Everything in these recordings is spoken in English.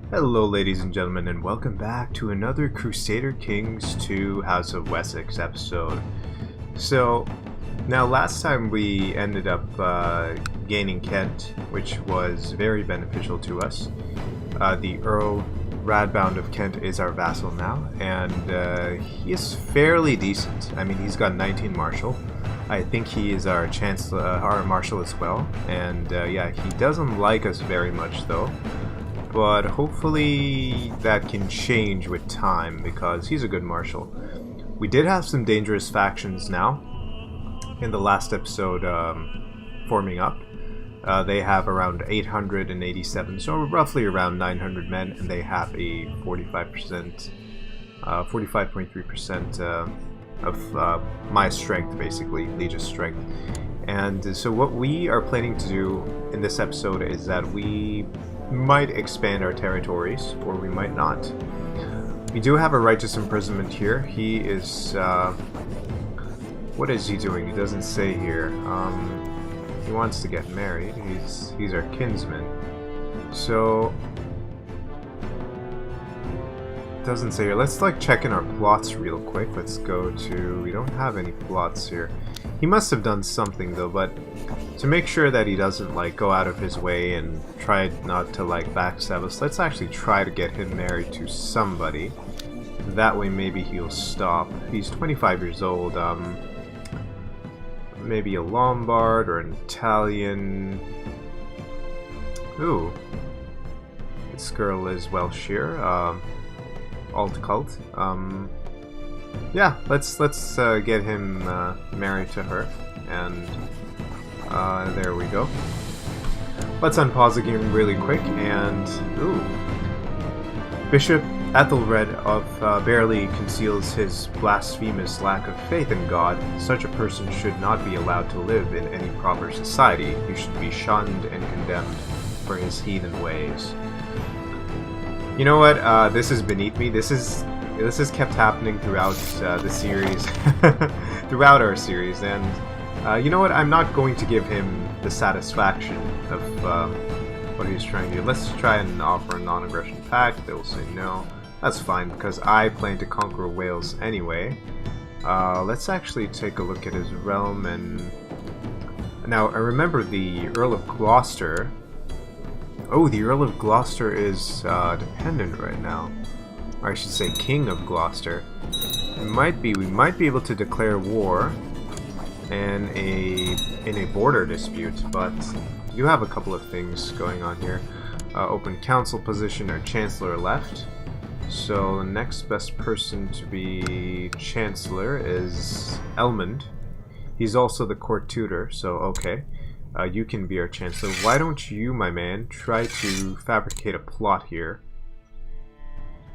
Hello ladies and gentlemen, and welcome back to another Crusader Kings 2 House of Wessex episode. So, now last time we ended up gaining Kent, which was very beneficial to us. The Earl Radbound of Kent is our vassal now, and he is fairly decent. I mean, he's got 19 martial. I think he is our chancellor, our marshal as well, and yeah, he doesn't like us very much though. But hopefully that can change with time because he's a good marshal. We did have some dangerous factions now in the last episode forming up. They have around 887, so roughly around 900 men, and they have a 45.3% of my strength, basically, Legion's strength. And so what we are planning to do in this episode is that we might expand our territories, or we might not. We do have a righteous imprisonment here. He is, what is he doing? He doesn't say here. He wants to get married. He's our kinsman. So, doesn't say here. Let's check in our plots real quick. Let's go to, we don't have any plots here. He must have done something though, but to make sure that he doesn't go out of his way and try not to backstab us, let's actually try to get him married to somebody. That way maybe he'll stop. He's 25 years old. Maybe a Lombard or an Italian. Ooh. This girl is Welsh here. Alt cult. Yeah, let's get him married to her, and there we go. Let's unpause the game really quick, and ooh, Bishop Ethelred of barely conceals his blasphemous lack of faith in God. Such a person should not be allowed to live in any proper society. He should be shunned and condemned for his heathen ways. You know what? This is beneath me. This has kept happening throughout the series, throughout our series, and you know what? I'm not going to give him the satisfaction of what he's trying to do. Let's try and offer a non-aggression pact. They will say no. That's fine because I plan to conquer Wales anyway. Let's actually take a look at his realm, and now I remember the Earl of Gloucester. Oh, the Earl of Gloucester is dependent right now. Or I should say King of Gloucester. We might be able to declare war in a border dispute, but you have a couple of things going on here. Open council position or chancellor left. So the next best person to be chancellor is Elmond. He's also the court tutor, so okay. You can be our chancellor. Why don't you, my man, try to fabricate a plot here?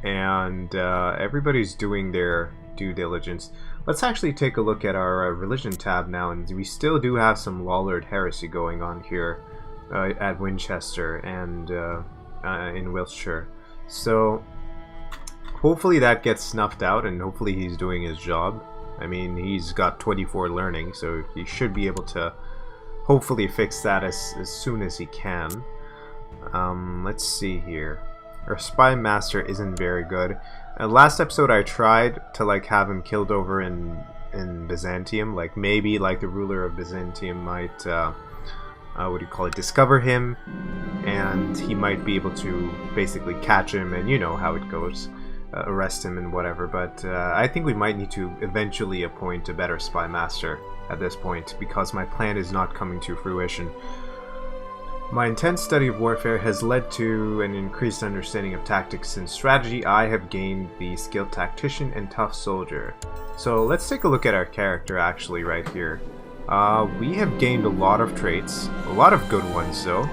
And everybody's doing their due diligence. Let's actually take a look at our religion tab now, and we still do have some Lollard heresy going on here at Winchester and in Wiltshire. So hopefully that gets snuffed out, and hopefully he's doing his job. I mean, he's got 24 learning, so he should be able to hopefully fix that as soon as he can. Let's see here. Our spy master isn't very good. Last episode I tried to have him killed over in Byzantium. Maybe the ruler of Byzantium might what do you call it, discover him, and he might be able to basically catch him, and you know how it goes, arrest him and whatever. But I think we might need to eventually appoint a better spy master at this point, because my plan is not coming to fruition. My intense study of warfare has led to an increased understanding of tactics and strategy. I have gained the skilled tactician and tough soldier. So let's take a look at our character actually right here. We have gained a lot of traits, a lot of good ones though.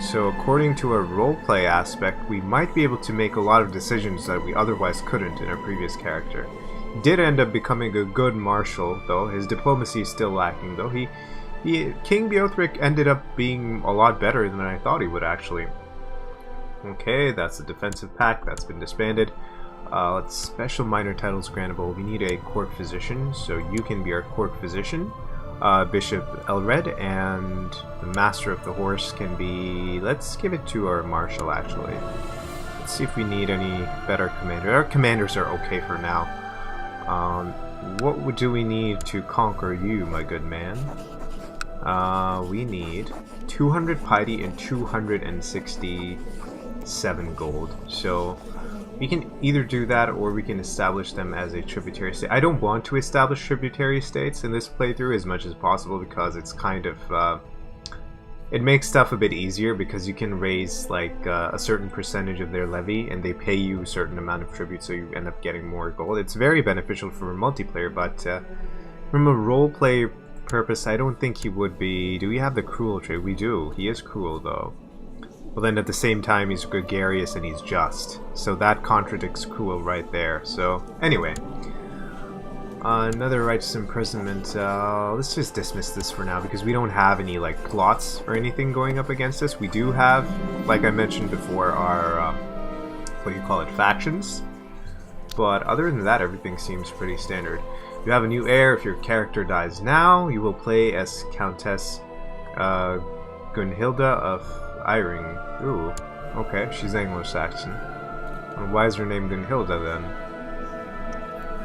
So according to a roleplay aspect, we might be able to make a lot of decisions that we otherwise couldn't in our previous character. He did end up becoming a good marshal though. His diplomacy is still lacking though. King Beothric ended up being a lot better than I thought he would actually. Okay, that's the defensive pact that's been disbanded. Let's special minor titles grantable. We need a court physician, so you can be our court physician. Bishop Elred, and the Master of the Horse can be... let's give it to our Marshal, actually. Let's see if we need any better commanders. Our commanders are okay for now. What do we need to conquer you, my good man? We need 200 piety and 267 gold. So we can either do that or we can establish them as a tributary state. I don't want to establish tributary states in this playthrough as much as possible because it's kind of... it makes stuff a bit easier because you can raise like a certain percentage of their levy and they pay you a certain amount of tribute, so you end up getting more gold. It's very beneficial for multiplayer, but from a roleplay purpose, I don't think he would be... Do we have the cruel trait? We do. He is cruel though. Well, then at the same time he's gregarious and he's just. So that contradicts cruel right there. So anyway. Another righteous imprisonment. Let's just dismiss this for now because we don't have any like plots or anything going up against us. We do have, like I mentioned before, our what do you call it, factions. But other than that, everything seems pretty standard. You have a new heir. If your character dies now, you will play as Countess Gunhilda of Eyring. Ooh, okay, she's Anglo-Saxon. Why is her name Gunhilda then?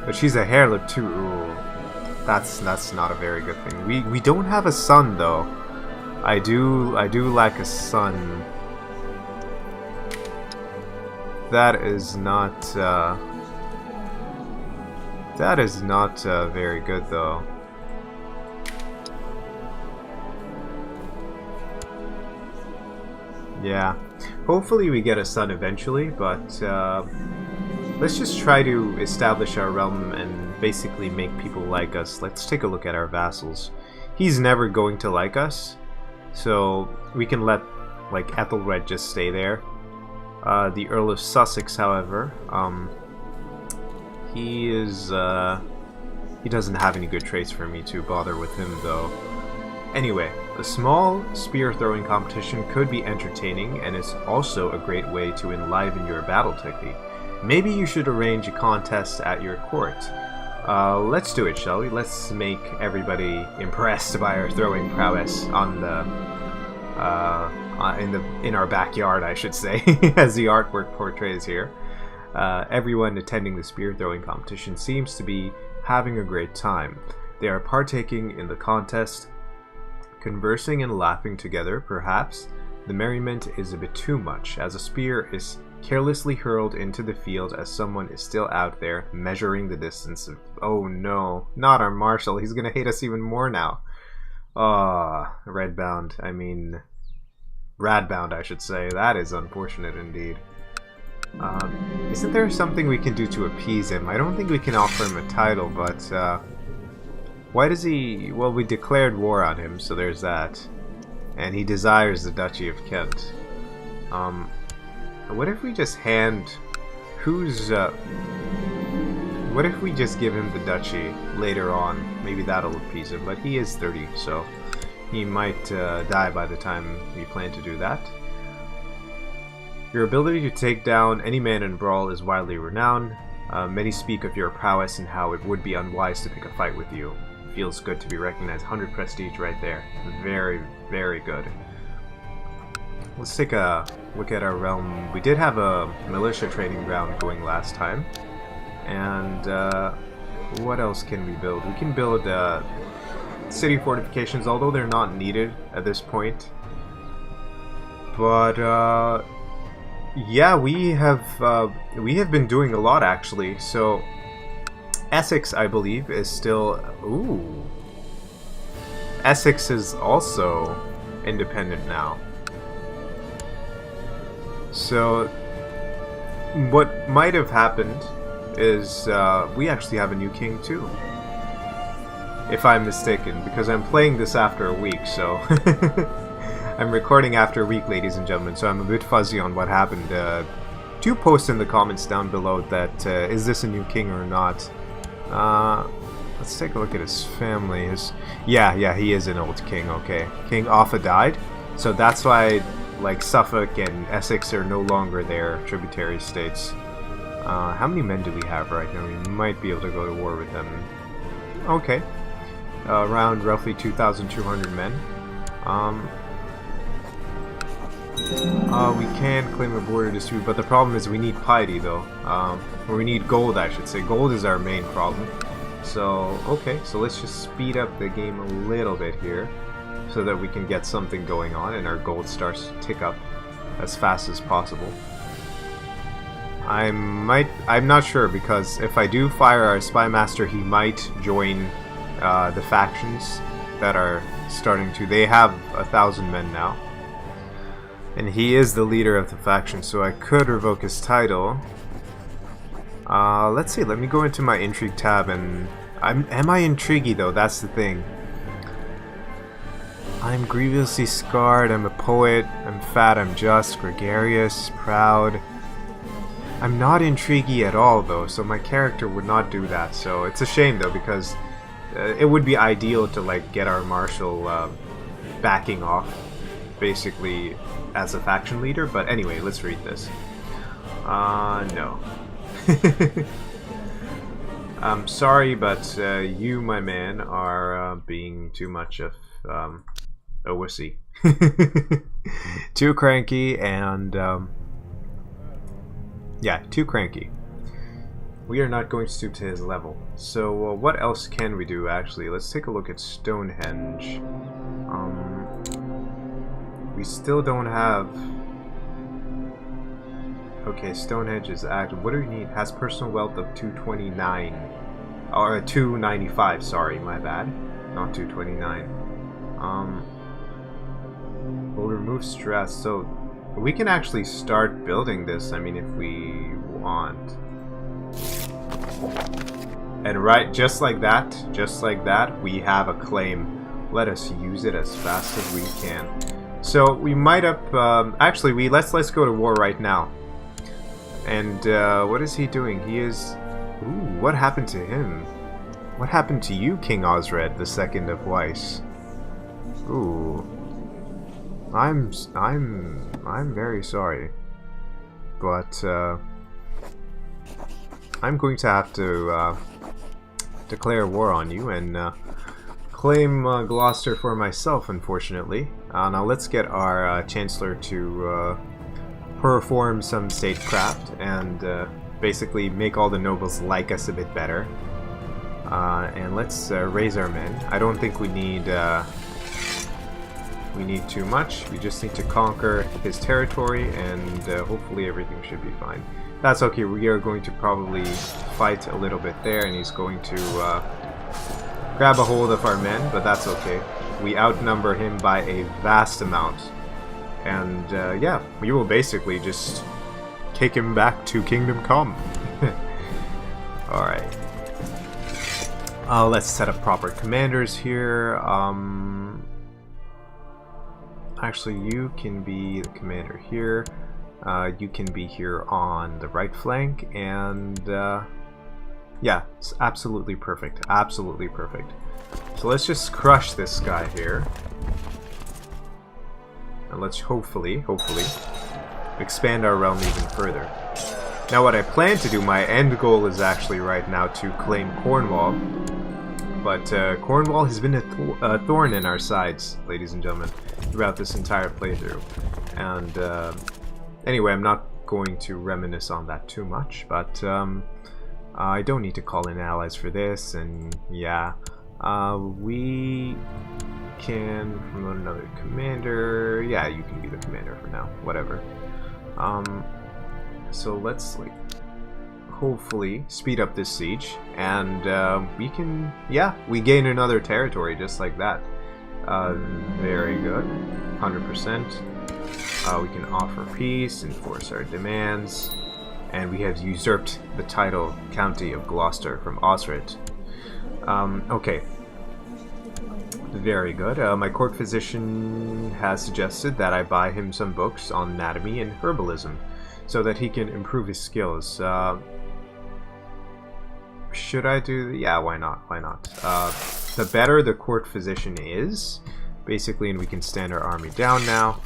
But she's a harlot too. Ooh, that's not a very good thing. We don't have a son though. I do lack a son. That is not very good though. Yeah, hopefully we get a son eventually, but let's just try to establish our realm and basically make people like us. Let's take a look at our vassals. He's never going to like us, so we can let like Ethelred just stay there. The Earl of Sussex, however, he doesn't have any good traits for me to bother with him though. Anyway, a small spear throwing competition could be entertaining and is also a great way to enliven your battle technique. Maybe you should arrange a contest at your court. Let's do it, shall we? Let's make everybody impressed by our throwing prowess on the in our backyard, I should say, as the artwork portrays here. Everyone attending the spear throwing competition seems to be having a great time. They are partaking in the contest, conversing and laughing together. Perhaps the merriment is a bit too much, as a spear is carelessly hurled into the field as someone is still out there measuring the distance of... Oh no, not our marshal. He's gonna hate us even more now. Radbound, I should say. That is unfortunate indeed. Isn't there something we can do to appease him? I don't think we can offer him a title, but why does he... Well, we declared war on him, so there's that. And he desires the Duchy of Kent. What if we just hand... What if we just give him the duchy later on? Maybe that'll appease him, but he is 30, so he might die by the time we plan to do that. Your ability to take down any man in brawl is widely renowned. Many speak of your prowess and how it would be unwise to pick a fight with you. Feels good to be recognized. 100 prestige right there. Very, very good. Let's take a look at our realm. We did have a militia training ground going last time. And what else can we build? We can build city fortifications, although they're not needed at this point. But yeah, we have been doing a lot actually. So Essex, I believe, is still... Ooh. Essex is also independent now. So what might have happened is we actually have a new king too, if I'm mistaken, because I'm playing this after a week, so I'm recording after a week, ladies and gentlemen, so I'm a bit fuzzy on what happened. Do post in the comments down below that is this a new king or not. Let's take a look at his family. Yeah, he is an old king. Okay, King Offa died, so that's why like Suffolk and Essex are no longer their tributary states. How many men do we have right now? We might be able to go to war with them. Okay, around roughly 2,200 men. We can claim a border dispute, but the problem is we need piety though. Or we need gold, I should say. Gold is our main problem. So, okay, so let's just speed up the game a little bit here so that we can get something going on and our gold starts to tick up as fast as possible. I'm not sure, because if I do fire our spy master, he might join the factions that are starting to. They have 1,000 men now. And he is the leader of the faction, so I could revoke his title. Let's see, let me go into my intrigue tab and... Am I intriguey though? That's the thing. I'm grievously scarred, I'm a poet, I'm fat, I'm just, gregarious, proud. I'm not intriguey at all though, so my character would not do that. So it's a shame though, because it would be ideal to like get our marshal backing off, basically, as a faction leader. But anyway, let's read this. No. I'm sorry, but you, my man, are being too much of a wussy. Too cranky and yeah, too cranky. We are not going to stoop to his level. So what else can we do actually? Let's take a look at Stonehenge. We still don't have... Okay, Stonehenge is active. What do we need? Has personal wealth of 229. Or 295, sorry, my bad. Not 229. We'll remove stress. So we can actually start building this, I mean, if we want. And right, just like that, we have a claim. Let us use it as fast as we can. So we might up... actually, let's go to war right now. And what is he doing? He is... Ooh, what happened to him? What happened to you, King Osred, the second of Weiss? Ooh. I'm very sorry. But I'm going to have to declare war on you and claim Gloucester for myself, unfortunately. Now let's get our Chancellor to perform some statecraft and basically make all the nobles like us a bit better. And let's raise our men. I don't think we need too much. We just need to conquer his territory, and hopefully everything should be fine. That's okay. We are going to probably fight a little bit there, and he's going to grab a hold of our men, but that's okay. We outnumber him by a vast amount. And yeah, we will basically just take him back to Kingdom Come. Alright. Let's set up proper commanders here. Actually, you can be the commander here. You can be here on the right flank. And yeah, it's absolutely perfect. Absolutely perfect. So let's just crush this guy here. And let's hopefully expand our realm even further. Now what I plan to do, my end goal is actually right now to claim Cornwall. But Cornwall has been a thorn in our sides, ladies and gentlemen, throughout this entire playthrough. And anyway, I'm not going to reminisce on that too much, but I don't need to call in allies for this, and yeah. We can promote another commander. Yeah, you can be the commander for now. Whatever. So let's like hopefully speed up this siege, and we can, yeah, we gain another territory just like that. Very good. 100%. We can offer peace, enforce our demands, and we have usurped the title County of Gloucester from Osred. Okay. Very good. My court physician has suggested that I buy him some books on anatomy and herbalism so that he can improve his skills. Should I do... Yeah, why not? Why not? The better the court physician is, basically, and we can stand our army down now,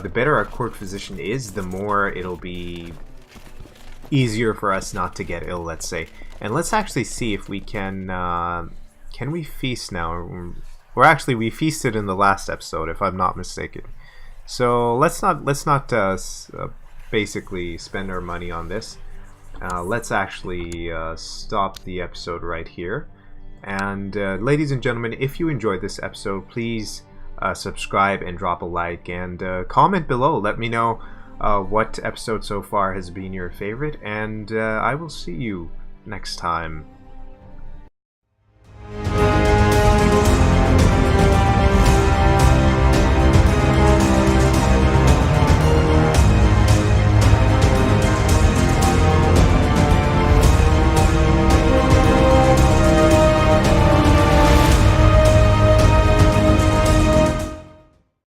the better our court physician is, the more it'll be easier for us not to get ill, let's say. And let's actually see if we can we feast now? Or actually, we feasted in the last episode, if I'm not mistaken. So let's not basically spend our money on this. Let's actually stop the episode right here. And ladies and gentlemen, if you enjoyed this episode, please subscribe and drop a like, and comment below. Let me know what episode so far has been your favorite, and I will see you next time.